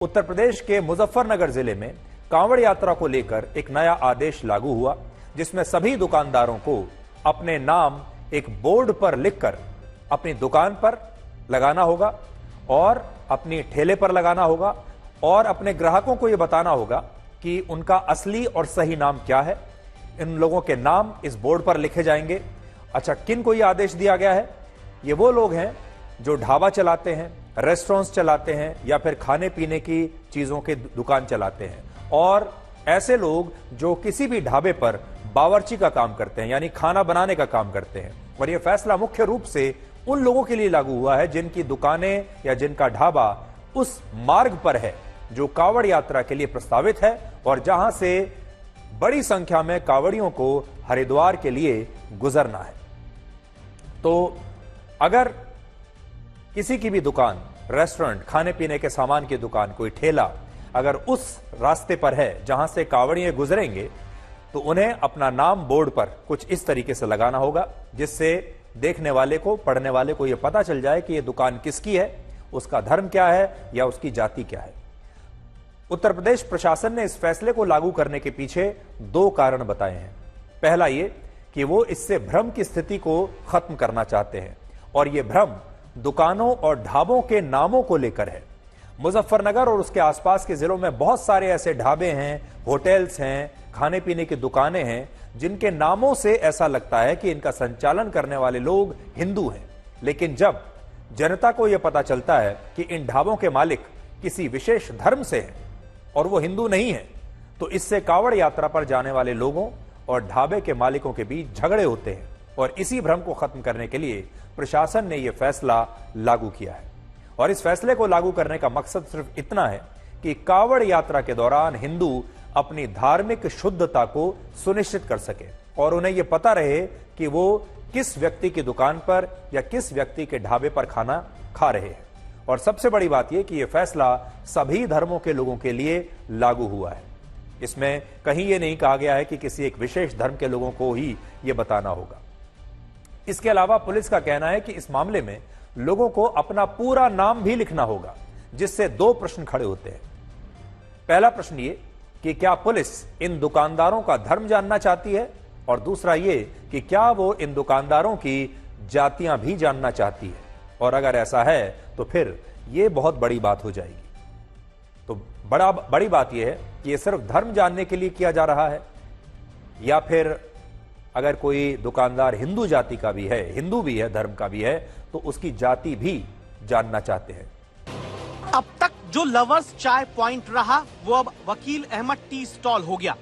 उत्तर प्रदेश के मुजफ्फरनगर जिले में कांवड़ यात्रा को लेकर एक नया आदेश लागू हुआ, जिसमें सभी दुकानदारों को अपने नाम एक बोर्ड पर लिखकर अपनी दुकान पर लगाना होगा और अपनी ठेले पर लगाना होगा और अपने ग्राहकों को यह बताना होगा कि उनका असली और सही नाम क्या है। इन लोगों के नाम इस बोर्ड पर लिखे जाएंगे। अच्छा, किन को यह आदेश दिया गया है? ये वो लोग हैं जो ढाबा चलाते हैं, रेस्टोरेंट्स चलाते हैं या फिर खाने पीने की चीजों की दुकान चलाते हैं, और ऐसे लोग जो किसी भी ढाबे पर बावर्ची का काम करते हैं, यानी खाना बनाने का काम करते हैं। और यह फैसला मुख्य रूप से उन लोगों के लिए लागू हुआ है जिनकी दुकानें या जिनका ढाबा उस मार्ग पर है जो कांवड़ यात्रा के लिए प्रस्तावित है और जहां से बड़ी संख्या में कांवड़ियों को हरिद्वार के लिए गुजरना है। तो अगर किसी की भी दुकान, रेस्टोरेंट, खाने पीने के सामान की दुकान, कोई ठेला अगर उस रास्ते पर है जहां से कांवड़िए गुजरेंगे, तो उन्हें अपना नाम बोर्ड पर कुछ इस तरीके से लगाना होगा, जिससे देखने वाले को, पढ़ने वाले को यह पता चल जाए कि यह दुकान किसकी है, उसका धर्म क्या है या उसकी जाति क्या है। उत्तर प्रदेश प्रशासन ने इस फैसले को लागू करने के पीछे दो कारण बताए हैं। पहला ये कि वो इससे भ्रम की स्थिति को खत्म करना चाहते हैं, और यह भ्रम दुकानों और ढाबों के नामों को लेकर है। मुजफ्फरनगर और उसके आसपास के जिलों में बहुत सारे ऐसे ढाबे हैं, होटल्स हैं, खाने पीने की दुकानें हैं जिनके नामों से ऐसा लगता है कि इनका संचालन करने वाले लोग हिंदू हैं। लेकिन जब जनता को यह पता चलता है कि इन ढाबों के मालिक किसी विशेष धर्म से हैं और वो हिंदू नहीं है, तो इससे कांवड़ यात्रा पर जाने वाले लोगों और ढाबे के मालिकों के बीच झगड़े होते हैं। और इसी भ्रम को खत्म करने के लिए प्रशासन ने यह फैसला लागू किया है। और इस फैसले को लागू करने का मकसद सिर्फ इतना है कि कांवड़ यात्रा के दौरान हिंदू अपनी धार्मिक शुद्धता को सुनिश्चित कर सके और उन्हें यह पता रहे कि वो किस व्यक्ति की दुकान पर या किस व्यक्ति के ढाबे पर खाना खा रहे हैं। और सबसे बड़ी बात यह कि यह फैसला सभी धर्मों के लोगों के लिए लागू हुआ है। इसमें कहीं यह नहीं कहा गया है कि किसी एक विशेष धर्म के लोगों को ही यह बताना होगा। इसके अलावा पुलिस का कहना है कि इस मामले में लोगों को अपना पूरा नाम भी लिखना होगा, जिससे दो प्रश्न खड़े होते हैं। पहला प्रश्न ये कि क्या पुलिस इन दुकानदारों का धर्म जानना चाहती है, और दूसरा ये कि क्या वो इन दुकानदारों की जातियां भी जानना चाहती है। और अगर ऐसा है तो फिर यह बहुत बड़ी बात हो जाएगी। तो बड़ी बात यह है कि यह सिर्फ धर्म जानने के लिए किया जा रहा है, या फिर अगर कोई दुकानदार हिंदू जाति का भी है, हिंदू भी है, धर्म का भी है, तो उसकी जाति भी जानना चाहते हैं। अब तक जो लवर्स चाय पॉइंट रहा वो अब वकील अहमद टी स्टॉल हो गया।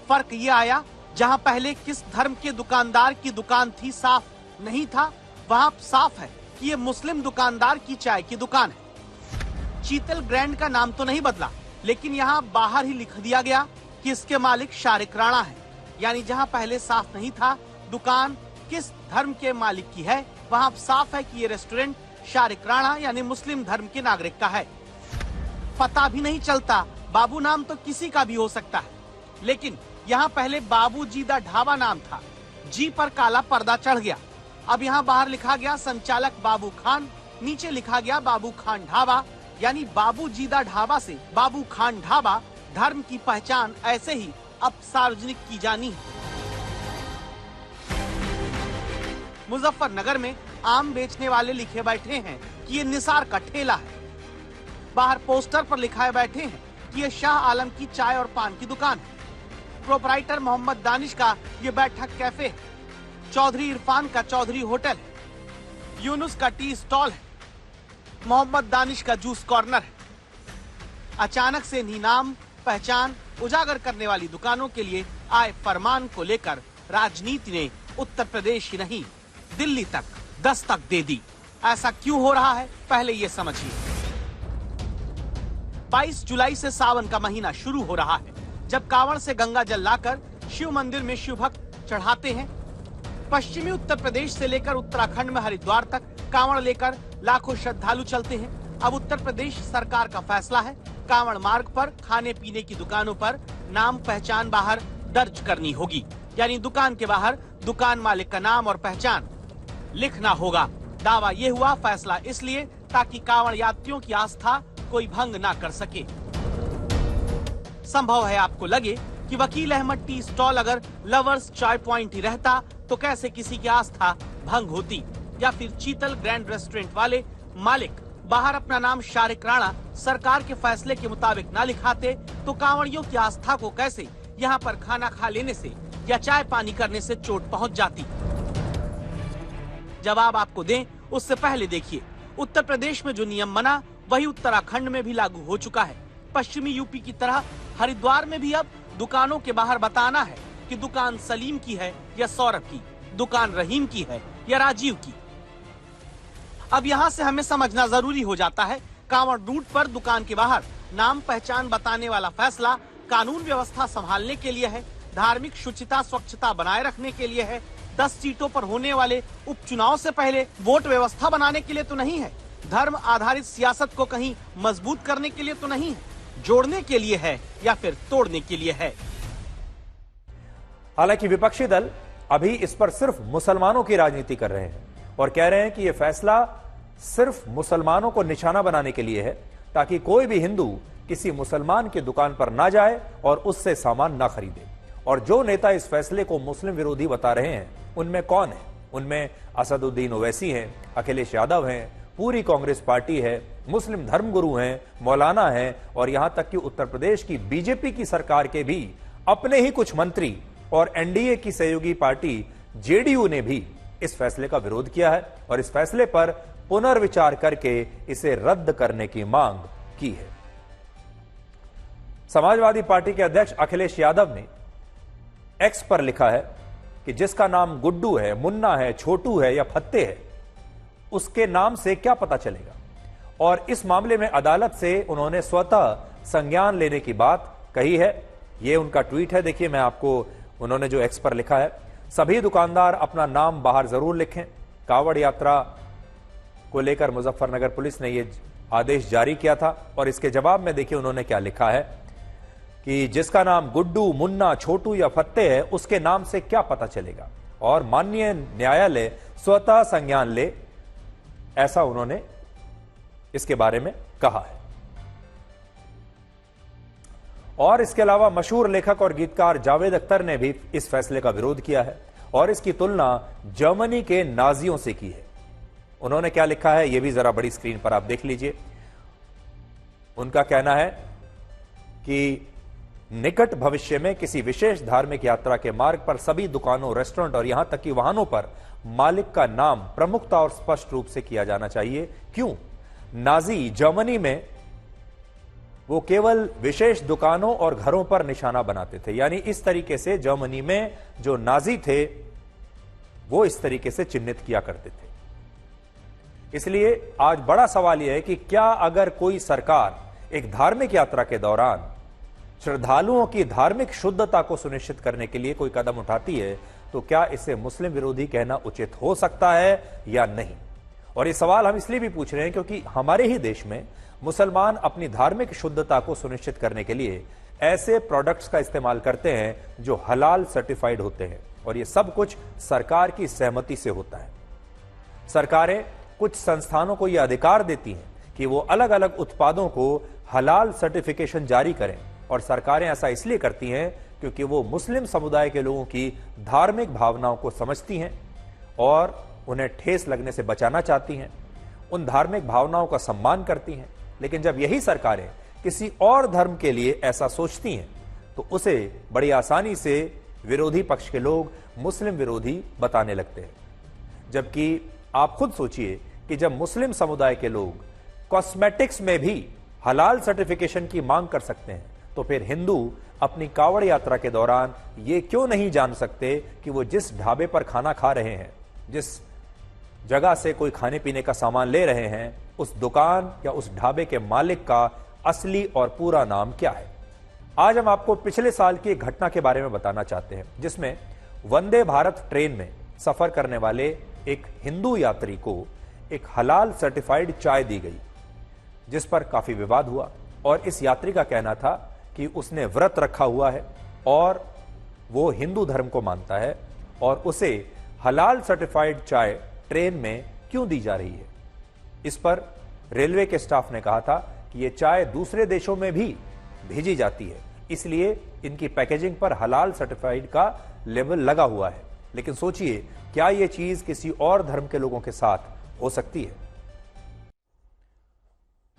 फर्क ये आया, जहां पहले किस धर्म के दुकानदार की दुकान थी साफ नहीं था, वहां साफ है कि ये मुस्लिम दुकानदार की चाय की दुकान है। शीतल ग्रैंड का नाम तो नहीं बदला, लेकिन यहाँ बाहर ही लिख दिया गया कि इसके मालिक शारिक राणा है। यानी जहां पहले साफ नहीं था दुकान किस धर्म के मालिक की है, वहां साफ है कि ये रेस्टोरेंट शारिक राणा यानी मुस्लिम धर्म के नागरिक का है। पता भी नहीं चलता, बाबू नाम तो किसी का भी हो सकता है, लेकिन यहाँ पहले बाबू जीदा ढाबा नाम था, जी पर काला पर्दा चढ़ गया। अब यहाँ बाहर लिखा गया संचालक बाबू खान, नीचे लिखा गया बाबू खान ढाबा, यानी बाबू जीदा ढाबा से बाबू खान ढाबा। धर्म की पहचान ऐसे ही अब सार्वजनिक की जानी है। मुजफ्फरनगर में आम बेचने वाले लिखे बैठे हैं कि ये निसार का ठेला है। बाहर पोस्टर पर लिखाए बैठे हैं कि ये शाह आलम की चाय और पान की दुकान है। प्रोपराइटर मोहम्मद दानिश का ये बैठक कैफे है। चौधरी इरफान का चौधरी होटल है। यूनुस का टी स्टॉल है। मोहम्मद दानिश का जूस कॉर्नर है। अचानक से इन्हीं नाम पहचान उजागर करने वाली दुकानों के लिए आए फरमान को लेकर राजनीति ने उत्तर प्रदेश ही नहीं दिल्ली तक दस्तक दे दी। ऐसा क्यों हो रहा है, पहले ये समझिए। 22 जुलाई से सावन का महीना शुरू हो रहा है, जब कांवड़ से गंगा जल लाकर शिव मंदिर में शिव भक्त चढ़ाते हैं। पश्चिमी उत्तर प्रदेश से लेकर उत्तराखंड में हरिद्वार तक कांवड़ लेकर लाखों श्रद्धालु चलते हैं। अब उत्तर प्रदेश सरकार का फैसला है, कांवड़ मार्ग पर खाने पीने की दुकानों पर नाम पहचान बाहर दर्ज करनी होगी, यानी दुकान के बाहर दुकान मालिक का नाम और पहचान लिखना होगा। दावा ये हुआ फैसला इसलिए ताकि कांवड़ यात्रियों की आस्था कोई भंग ना कर सके। संभव है आपको लगे कि वकील अहमद टी स्टॉल अगर लवर्स चाय पॉइंट ही रहता तो कैसे किसी की आस्था भंग होती, या फिर चीतल ग्रैंड रेस्टोरेंट वाले मालिक बाहर अपना नाम शारिक राणा सरकार के फैसले के मुताबिक ना लिखाते तो कांवड़ियों की आस्था को कैसे यहाँ पर खाना खा लेने से या चाय पानी करने से चोट पहुँच जाती। जवाब आपको दें उससे पहले देखिए, उत्तर प्रदेश में जो नियम बना वही उत्तराखंड में भी लागू हो चुका है। पश्चिमी यूपी की तरह हरिद्वार में भी अब दुकानों के बाहर बताना है कि दुकान सलीम की है या सौरभ की, दुकान रहीम की है या राजीव की। अब यहाँ से हमें समझना जरूरी हो जाता है, कांवड़ रूट पर दुकान के बाहर नाम पहचान बताने वाला फैसला कानून व्यवस्था संभालने के लिए है, धार्मिक शुचिता स्वच्छता बनाए रखने के लिए है, 10 सीटों पर होने वाले उपचुनाव से पहले वोट व्यवस्था बनाने के लिए तो नहीं है, धर्म आधारित सियासत को कहीं मजबूत करने के लिए तो नहीं है, जोड़ने के लिए है या फिर तोड़ने के लिए है। हालांकि विपक्षी दल अभी इस पर सिर्फ मुसलमानों की राजनीति कर रहे हैं और कह रहे हैं कि यह फैसला सिर्फ मुसलमानों को निशाना बनाने के लिए है ताकि कोई भी हिंदू किसी मुसलमान की दुकान पर ना जाए और उससे सामान ना खरीदे। और जो नेता इस फैसले को मुस्लिम विरोधी बता रहे हैं उनमें कौन है? उनमें असदुद्दीन ओवैसी हैं, अखिलेश यादव हैं, पूरी कांग्रेस पार्टी है, मुस्लिम धर्मगुरु हैं, मौलाना हैं और यहां तक कि उत्तर प्रदेश की बीजेपी की सरकार के भी अपने ही कुछ मंत्री और एनडीए की सहयोगी पार्टी जेडीयू ने भी इस फैसले का विरोध किया है और इस फैसले पर पुनर्विचार करके इसे रद्द करने की मांग की है। समाजवादी पार्टी के अध्यक्ष अखिलेश यादव ने एक्स पर लिखा है कि जिसका नाम गुड्डू है, मुन्ना है, छोटू है या फत्ते है, उसके नाम से क्या पता चलेगा। और इस मामले में अदालत से उन्होंने स्वतः संज्ञान लेने की बात कही है। यह उनका ट्वीट है, देखिए मैं आपको, उन्होंने जो एक्स पर लिखा है, सभी दुकानदार अपना नाम बाहर जरूर लिखें। कांवड़ यात्रा को लेकर मुजफ्फरनगर पुलिस ने यह आदेश जारी किया था और इसके जवाब में देखिए उन्होंने क्या लिखा है कि जिसका नाम गुड्डू, मुन्ना, छोटू या फत्ते है उसके नाम से क्या पता चलेगा और माननीय न्यायालय स्वतः संज्ञान ले, ऐसा उन्होंने इसके बारे में कहा है। और इसके अलावा मशहूर लेखक और गीतकार जावेद अख्तर ने भी इस फैसले का विरोध किया है और इसकी तुलना जर्मनी के नाजियों से की है। उन्होंने क्या लिखा है यह भी जरा बड़ी स्क्रीन पर आप देख लीजिए। उनका कहना है कि निकट भविष्य में किसी विशेष धार्मिक यात्रा के मार्ग पर सभी दुकानों, रेस्टोरेंट और यहां तक कि वाहनों पर मालिक का नाम प्रमुखता और स्पष्ट रूप से किया जाना चाहिए। क्यों? नाजी जर्मनी में वो केवल विशेष दुकानों और घरों पर निशाना बनाते थे, यानी इस तरीके से जर्मनी में जो नाजी थे वो इस तरीके से चिन्हित किया करते थे। इसलिए आज बड़ा सवाल यह है कि क्या अगर कोई सरकार एक धार्मिक यात्रा के दौरान श्रद्धालुओं की धार्मिक शुद्धता को सुनिश्चित करने के लिए कोई कदम उठाती है तो क्या इसे मुस्लिम विरोधी कहना उचित हो सकता है या नहीं। और ये सवाल हम इसलिए भी पूछ रहे हैं क्योंकि हमारे ही देश में मुसलमान अपनी धार्मिक शुद्धता को सुनिश्चित करने के लिए ऐसे प्रोडक्ट्स का इस्तेमाल करते हैं जो हलाल सर्टिफाइड होते हैं और ये सब कुछ सरकार की सहमति से होता है। सरकारें कुछ संस्थानों को यह अधिकार देती हैं कि वो अलग अलग उत्पादों को हलाल सर्टिफिकेशन जारी करें और सरकारें ऐसा इसलिए करती हैं क्योंकि वो मुस्लिम समुदाय के लोगों की धार्मिक भावनाओं को समझती हैं और उन्हें ठेस लगने से बचाना चाहती हैं, उन धार्मिक भावनाओं का सम्मान करती हैं। लेकिन जब यही सरकारें किसी और धर्म के लिए ऐसा सोचती हैं तो उसे बड़ी आसानी से विरोधी पक्ष के लोग मुस्लिम विरोधी बताने लगते हैं। जबकि आप खुद सोचिए कि जब मुस्लिम समुदाय के लोग कॉस्मेटिक्स में भी हलाल सर्टिफिकेशन की मांग कर सकते हैं तो फिर हिंदू अपनी कांवड़ यात्रा के दौरान ये क्यों नहीं जान सकते कि वो जिस ढाबे पर खाना खा रहे हैं, जिस जगह से कोई खाने पीने का सामान ले रहे हैं, उस दुकान या उस ढाबे के मालिक का असली और पूरा नाम क्या है। आज हम आपको पिछले साल की एक घटना के बारे में बताना चाहते हैं जिसमें वंदे भारत ट्रेन में सफर करने वाले एक हिंदू यात्री को एक हलाल सर्टिफाइड चाय दी गई, जिस पर काफी विवाद हुआ और इस यात्री का कहना था कि उसने व्रत रखा हुआ है और वो हिंदू धर्म को मानता है और उसे हलाल सर्टिफाइड चाय ट्रेन में क्यों दी जा रही है। इस पर रेलवे के स्टाफ ने कहा था कि ये चाय दूसरे देशों में भी भेजी जाती है, इसलिए इनकी पैकेजिंग पर हलाल सर्टिफाइड का लेबल लगा हुआ है। लेकिन सोचिए, क्या यह चीज किसी और धर्म के लोगों के साथ हो सकती है?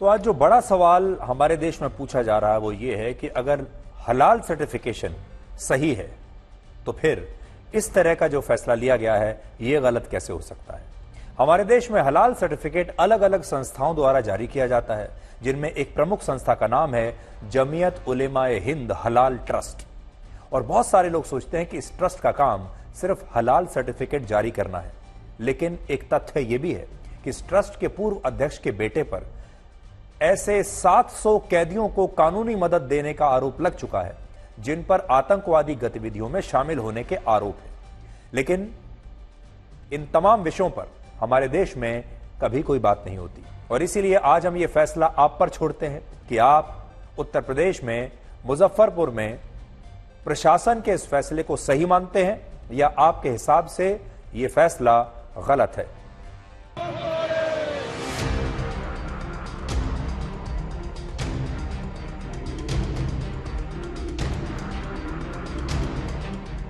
तो आज जो बड़ा सवाल हमारे देश में पूछा जा रहा है वो ये है कि अगर हलाल सर्टिफिकेशन सही है तो फिर इस तरह का जो फैसला लिया गया है ये गलत कैसे हो सकता है? हमारे देश में हलाल सर्टिफिकेट अलग अलग संस्थाओं द्वारा जारी किया जाता है, जिनमें एक प्रमुख संस्था का नाम है जमीयत उलेमाए हिंद हलाल ट्रस्ट। और बहुत सारे लोग सोचते हैं कि इस ट्रस्ट का काम सिर्फ हलाल सर्टिफिकेट जारी करना है, लेकिन एक तथ्य यह भी है कि इस ट्रस्ट के पूर्व अध्यक्ष के बेटे पर ऐसे 700 कैदियों को कानूनी मदद देने का आरोप लग चुका है, जिन पर आतंकवादी गतिविधियों में शामिल होने के आरोप है। लेकिन इन तमाम विषयों पर हमारे देश में कभी कोई बात नहीं होती, और इसीलिए आज हम ये फैसला आप पर छोड़ते हैं कि आप उत्तर प्रदेश में मुजफ्फरपुर में प्रशासन के इस फैसले को सही मानते हैं या आपके हिसाब से यह फैसला गलत है।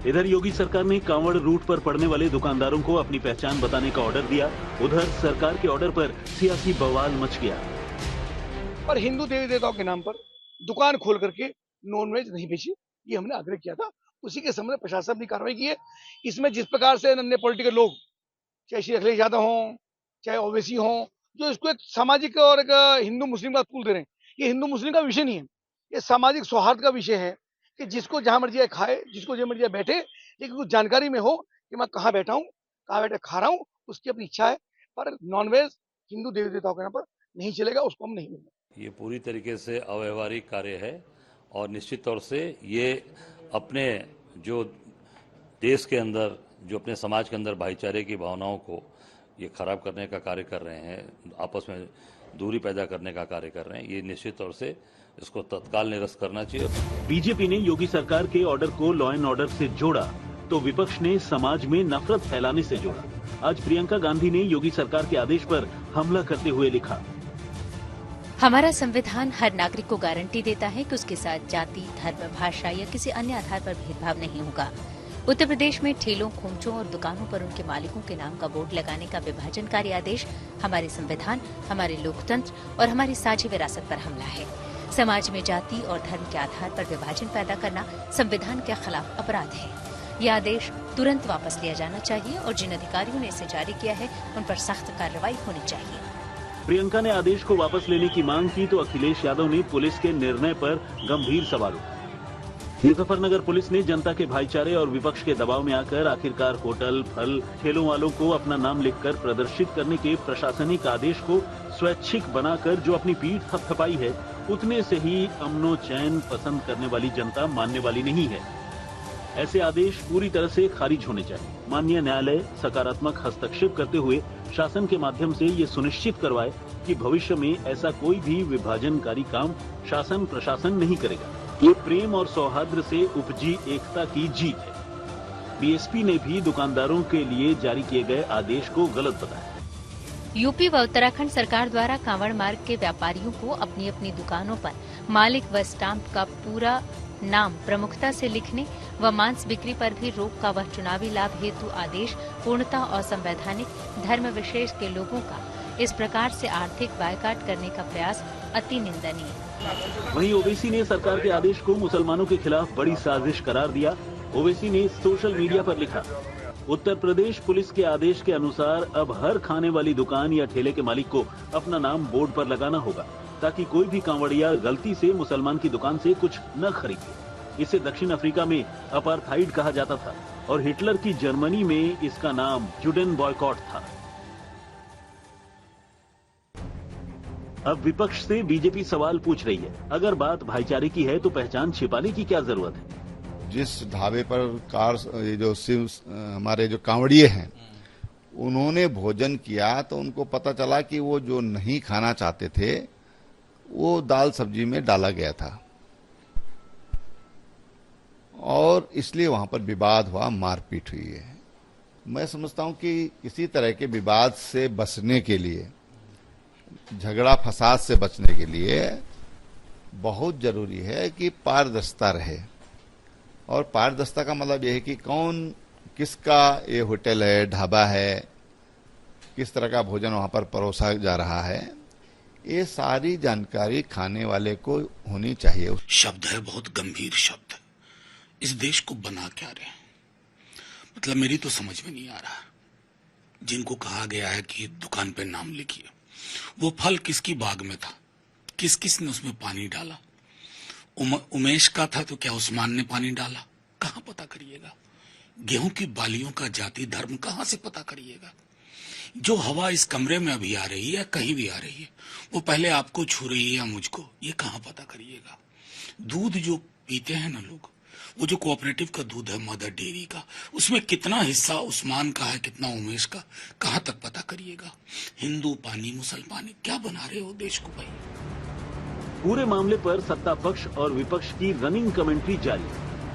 इधर योगी सरकार ने कांवड़ रूट पर पड़ने वाले दुकानदारों को अपनी पहचान बताने का ऑर्डर दिया। उधर सरकार के ऑर्डर पर सियासी बवाल मच गया। पर हिंदू देवी देवताओं के नाम पर दुकान खोल करके नॉनवेज नहीं बेची, ये हमने आग्रह किया था। उसी के संबंध में प्रशासन ने कार्रवाई की है। इसमें जिस प्रकार से अन्य पॉलिटिकल लोग, चाहे श्री अखिलेश यादव हों, चाहे ओवैसी हों, जो इसको एक सामाजिक और एक हिंदू मुस्लिम का तूल दे रहे हैं, ये हिंदू मुस्लिम का विषय नहीं है, ये सामाजिक सौहार्द का विषय है कि जिसको जहां मर्जी खाए, जिसको जहां मर्जी बैठे, लेकिन कुछ जानकारी में हो कि मैं कहाँ बैठा हूँ, कहाँ बैठे खा रहा हूँ, उसकी अपनी इच्छा है। पर नॉनवेज हिंदू देवी देवताओं के नाम पर नहीं चलेगा, उसको हम नहीं मिलेगा। ये पूरी तरीके से अव्यवहारिक कार्य है और निश्चित तौर से ये अपने जो देश के अंदर, जो अपने समाज के अंदर भाईचारे की भावनाओं को ये खराब करने का कार्य कर रहे हैं, आपस में दूरी पैदा करने का कार्य कर रहे हैं। ये निश्चित तौर से इसको तत्काल निरस्त करना चाहिए। बीजेपी ने योगी सरकार के ऑर्डर को लॉ एंड ऑर्डर से जोड़ा तो विपक्ष ने समाज में नफरत फैलाने से जोड़ा। आज प्रियंका गांधी ने योगी सरकार के आदेश पर हमला करते हुए लिखा, हमारा संविधान हर नागरिक को गारंटी देता है कि उसके साथ जाति, धर्म, भाषा या किसी अन्य आधार पर भेदभाव नहीं होगा। उत्तर प्रदेश में ठेलों, खोमचों और दुकानों पर उनके मालिकों के नाम का बोर्ड लगाने का विभाजनकारी आदेश हमारे संविधान, हमारे लोकतंत्र और हमारी साझी विरासत पर हमला है। समाज में जाति और धर्म के आधार पर विभाजन पैदा करना संविधान के खिलाफ अपराध है। यह आदेश तुरंत वापस लिया जाना चाहिए और जिन अधिकारियों ने इसे जारी किया है उन पर सख्त कार्रवाई होनी चाहिए। प्रियंका ने आदेश को वापस लेने की मांग की तो अखिलेश यादव ने पुलिस के निर्णय पर गंभीर सवाल उठाए। मुजफ्फरनगर पुलिस ने जनता के भाईचारे और विपक्ष के दबाव में आकर आखिरकार होटल, फल, ठेलों वालों को अपना नाम लिखकर प्रदर्शित करने के प्रशासनिक आदेश को स्वैच्छिक बनाकर जो अपनी पीठ थपथपाई है, उतने से ही अमनो चैन पसंद करने वाली जनता मानने वाली नहीं है। ऐसे आदेश पूरी तरह से खारिज होने चाहिए। माननीय न्यायालय सकारात्मक हस्तक्षेप करते हुए शासन के माध्यम से ये सुनिश्चित करवाए कि भविष्य में ऐसा कोई भी विभाजनकारी काम शासन प्रशासन नहीं करेगा। ये प्रेम और सौहार्द से उपजी एकता की जीत है। बीएसपी ने भी दुकानदारों के लिए जारी किए गए आदेश को गलत बताया। यूपी व उत्तराखंड सरकार द्वारा कांवड़ मार्ग के व्यापारियों को अपनी अपनी दुकानों पर मालिक व स्टाम्प का पूरा नाम प्रमुखता से लिखने व मांस बिक्री पर भी रोक का वह चुनावी लाभ हेतु आदेश पूर्णतः असंवैधानिक, धर्म विशेष के लोगों का इस प्रकार से आर्थिक बायकॉट करने का प्रयास अति निंदनीय। वहीं ओवैसी ने सरकार के आदेश को मुसलमानों के खिलाफ बड़ी साजिश करार दिया। ओवैसी ने सोशल मीडिया पर लिखा, उत्तर प्रदेश पुलिस के आदेश के अनुसार अब हर खाने वाली दुकान या ठेले के मालिक को अपना नाम बोर्ड पर लगाना होगा ताकि कोई भी कांवड़िया गलती से मुसलमान की दुकान से कुछ न खरीदे। इसे दक्षिण अफ्रीका में अपार्थाइड कहा जाता था और हिटलर की जर्मनी में इसका नाम जुडेन बॉयकॉट था। अब विपक्ष से बीजेपी सवाल पूछ रही है, अगर बात भाईचारे की है तो पहचान छिपाने की क्या जरूरत है? जिस ढाबे पर जो हमारे जो कांवड़िए हैं उन्होंने भोजन किया तो उनको पता चला कि वो जो नहीं खाना चाहते थे वो दाल सब्जी में डाला गया था और इसलिए वहां पर विवाद हुआ, मारपीट हुई है। मैं समझता हूं कि किसी तरह के विवाद से बचने के लिए झगड़ा फसाद से बचने के लिए बहुत जरूरी है कि पारदर्शिता रहे। और पारदर्शिता का मतलब यह है कि कौन किसका ये होटल है, ढाबा है, किस तरह का भोजन वहां पर परोसा जा रहा है, ये सारी जानकारी खाने वाले को होनी चाहिए। शब्द है बहुत गंभीर शब्द, इस देश को बना क्या रहे हैं, मतलब मेरी तो समझ में नहीं आ रहा। जिनको कहा गया है कि दुकान पे नाम लिखिए, वो फल किसकी बाग में था, किस किस ने उसमें पानी डाला? उमेश का था तो क्या उस्मान ने पानी डाला? कहां पता करिएगा? गेहूं की बालियों का जाति धर्म कहां से पता करिएगा? जो हवा इस कमरे में अभी आ रही है, कहीं भी आ रही है, वो पहले आपको छू रही है या मुझको, ये कहां पता करिएगा? दूध जो पीते हैं ना लोग, वो जो कोऑपरेटिव का दूध है मदर डेयरी का, उसमें कितना हिस्सा उस्मान का है, कितना उमेश का, कहां तक पता करिएगा? हिंदू पानी मुसलमान, क्या बना रहे हो देश को भाई? पूरे मामले पर सत्ता पक्ष और विपक्ष की रनिंग कमेंट्री जारी,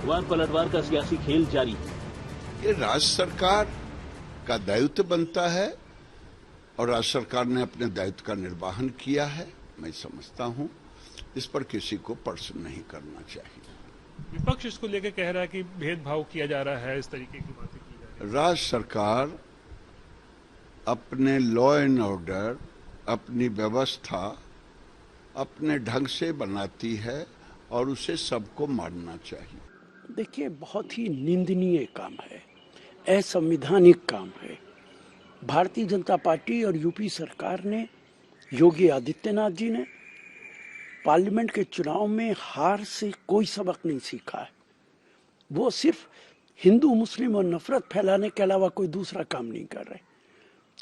वार पलटवार का सियासी खेल जारी है। ये राज्य सरकार का दायित्व बनता है और राज्य सरकार ने अपने दायित्व का निर्वहन किया है, मैं समझता हूं। इस पर किसी को प्रश्न नहीं करना चाहिए। विपक्ष इसको लेकर कह रहा है कि भेदभाव किया जा रहा है, इस तरीके की बातें की जा रही है। राज्य सरकार अपने लॉ एंड ऑर्डर, अपनी व्यवस्था अपने ढंग से बनाती है और उसे सबको मानना चाहिए। देखिए, बहुत ही निंदनीय काम है, असंवैधानिक काम है। भारतीय जनता पार्टी और यूपी सरकार ने, योगी आदित्यनाथ जी ने पार्लियामेंट के चुनाव में हार से कोई सबक नहीं सीखा है। वो सिर्फ हिंदू मुस्लिम और नफरत फैलाने के अलावा कोई दूसरा काम नहीं कर रहे।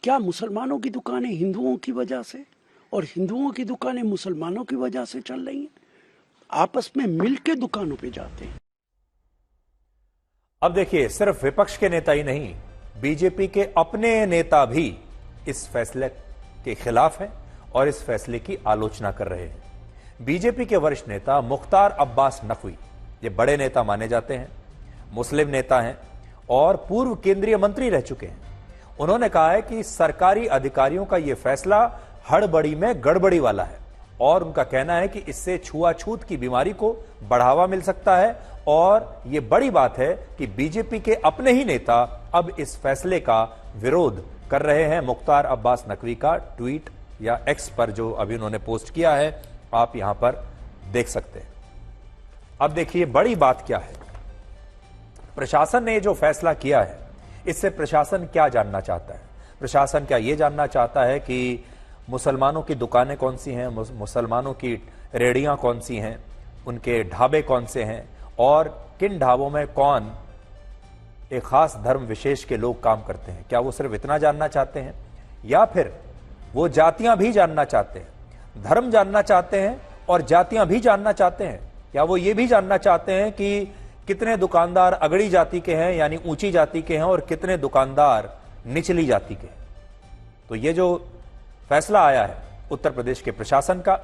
क्या मुसलमानों की दुकानें हिंदुओं की वजह से और हिंदुओं की दुकानें मुसलमानों की वजह से चल रही हैं? आपस में मिलकर दुकानों पे जाते हैं। अब देखिए, सिर्फ विपक्ष के नेता ही नहीं, बीजेपी के अपने नेता भी इस फैसले के खिलाफ हैं और इस फैसले की आलोचना कर रहे हैं। बीजेपी के वरिष्ठ नेता मुख्तार अब्बास नकवी, ये बड़े नेता माने जाते हैं, मुस्लिम नेता हैं और पूर्व केंद्रीय मंत्री रह चुके हैं। उन्होंने कहा है कि सरकारी अधिकारियों का यह फैसला हड़बड़ी में गड़बड़ी वाला है और उनका कहना है कि इससे छुआछूत की बीमारी को बढ़ावा मिल सकता है और यह बड़ी बात है कि बीजेपी के अपने ही नेता अब इस फैसले का विरोध कर रहे हैं। मुख्तार अब्बास नकवी का ट्वीट या एक्स पर जो अभी उन्होंने पोस्ट किया है, आप यहां पर देख सकते हैं। अब देखिए, बड़ी बात क्या है। प्रशासन ने जो फैसला किया है, इससे प्रशासन क्या जानना चाहता है? प्रशासन क्या यह जानना चाहता है कि मुसलमानों की दुकानें कौन सी हैं, मुसलमानों की रेहड़ियां कौन सी हैं, उनके ढाबे कौन से हैं और किन ढाबों में कौन एक खास धर्म विशेष के लोग काम करते हैं? क्या वो सिर्फ इतना जानना चाहते हैं या फिर वो जातियां भी जानना चाहते हैं, धर्म जानना चाहते हैं और जातियां भी जानना चाहते हैं? क्या वो ये भी जानना चाहते हैं कि कितने दुकानदार अगड़ी जाति के हैं यानी ऊंची जाति के हैं और कितने दुकानदार निचली जाति के हैं? तो ये जो फैसला आया है उत्तर प्रदेश के प्रशासन का,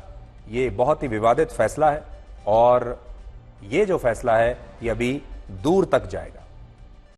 ये बहुत ही विवादित फैसला है और ये जो फैसला है ये अभी दूर तक जाएगा।